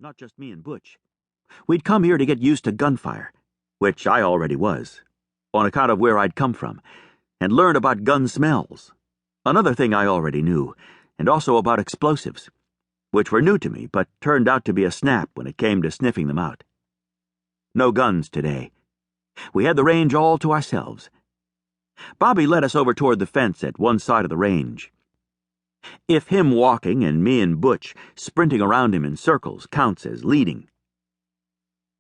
not just me and Butch. We'd come here to get used to gunfire, which I already was, on account of where I'd come from, and learn about gun smells, another thing I already knew, and also about explosives, which were new to me but turned out to be a snap when it came to sniffing them out. No guns today. We had the range all to ourselves. Bobby led us over toward the fence at one side of the range. If him walking and me and Butch sprinting around him in circles counts as leading.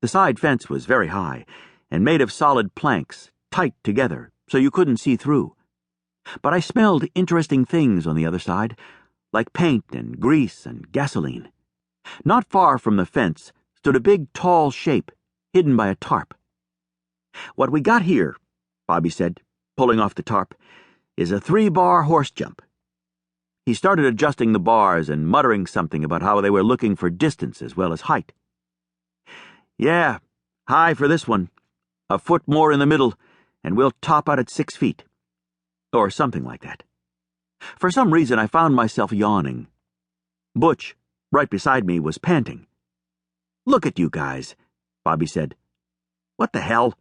The side fence was very high and made of solid planks, tight together so you couldn't see through. But I smelled interesting things on the other side, like paint and grease and gasoline. Not far from the fence stood a big, tall shape, hidden by a tarp. "What we got here," Bobby said, pulling off the tarp, "is a 3-bar horse jump." He started adjusting the bars and muttering something about how they were looking for distance as well as height. "Yeah, high for this one. A foot more in the middle, and we'll top out at 6 feet. Or something like that." For some reason I found myself yawning. Butch, right beside me, was panting. "Look at you guys," Bobby said. "What the hell?"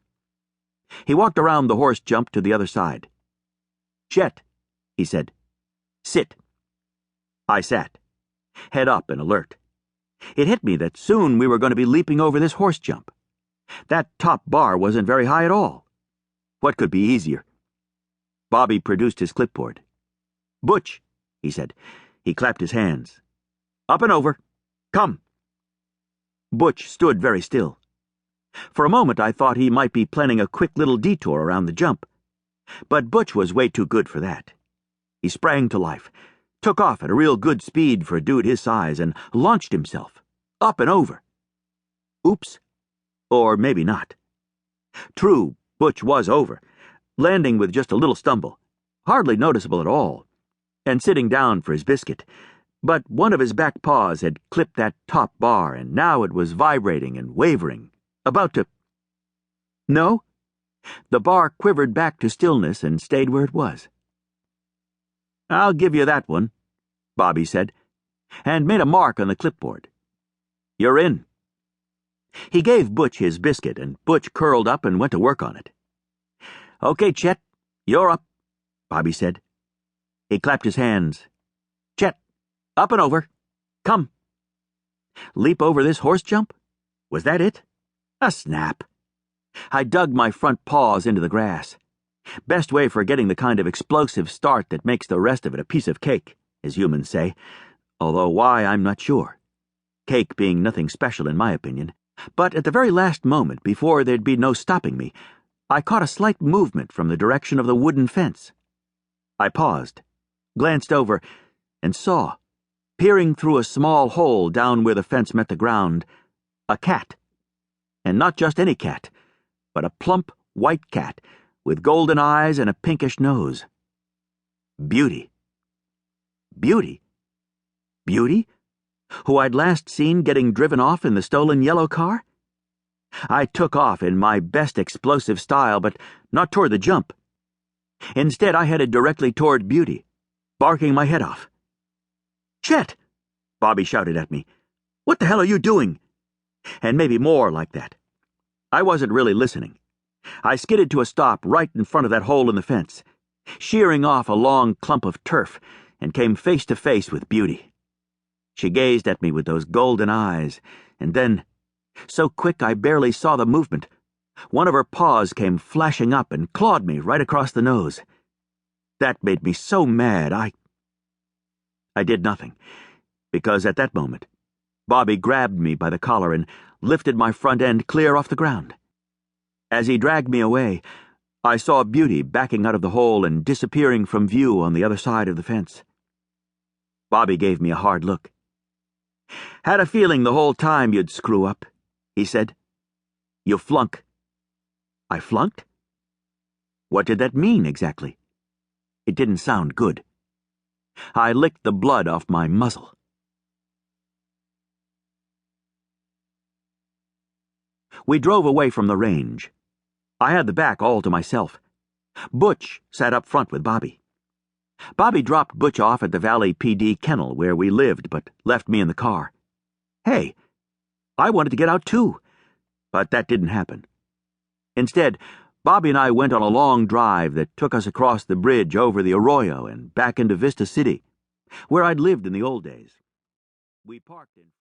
He walked around the horse jump to the other side. "Chet," he said. "Sit." I sat, head up and alert. It hit me that soon we were going to be leaping over this horse jump. That top bar wasn't very high at all. What could be easier? Bobby produced his clipboard. "Butch," he said. He clapped his hands. "Up and over. Come." Butch stood very still. For a moment I thought he might be planning a quick little detour around the jump. But Butch was way too good for that. He sprang to life, took off at a real good speed for a dude his size, and launched himself, up and over. Oops. Or maybe not. True, Butch was over, landing with just a little stumble, hardly noticeable at all, and sitting down for his biscuit, but one of his back paws had clipped that top bar, and now it was vibrating and wavering, about to... No, the bar quivered back to stillness and stayed where it was. "I'll give you that one," Bobby said, and made a mark on the clipboard. "You're in." He gave Butch his biscuit, and Butch curled up and went to work on it. "Okay, Chet, you're up," Bobby said. He clapped his hands. "Chet, up and over. Come." Leap over this horse jump? Was that it? A snap. I dug my front paws into the grass. Best way for getting the kind of explosive start that makes the rest of it a piece of cake, as humans say, although why I'm not sure. Cake being nothing special in my opinion. But at the very last moment, before there'd be no stopping me, I caught a slight movement from the direction of the wooden fence. I paused, glanced over, and saw, peering through a small hole down where the fence met the ground, a cat. And not just any cat, but a plump white cat with golden eyes and a pinkish nose. Beauty. Beauty? Beauty? Who I'd last seen getting driven off in the stolen yellow car? I took off in my best explosive style, but not toward the jump. Instead, I headed directly toward Beauty, barking my head off. "Chet!" Bobby shouted at me. "What the hell are you doing?" And maybe more like that. I wasn't really listening. I skidded to a stop right in front of that hole in the fence, shearing off a long clump of turf, and came face to face with Beauty. She gazed at me with those golden eyes, and then, so quick I barely saw the movement, one of her paws came flashing up and clawed me right across the nose. That made me so mad I did nothing, because at that moment, Bobby grabbed me by the collar and lifted my front end clear off the ground. As he dragged me away, I saw Beauty backing out of the hole and disappearing from view on the other side of the fence. Bobby gave me a hard look. "Had a feeling the whole time you'd screw up," he said. "You flunk." I flunked? What did that mean exactly? It didn't sound good. I licked the blood off my muzzle. We drove away from the range. I had the back all to myself. Butch sat up front with Bobby. Bobby dropped Butch off at the Valley PD kennel where we lived, but left me in the car. Hey, I wanted to get out too, but that didn't happen. Instead, Bobby and I went on a long drive that took us across the bridge over the Arroyo and back into Vista City, where I'd lived in the old days. We parked in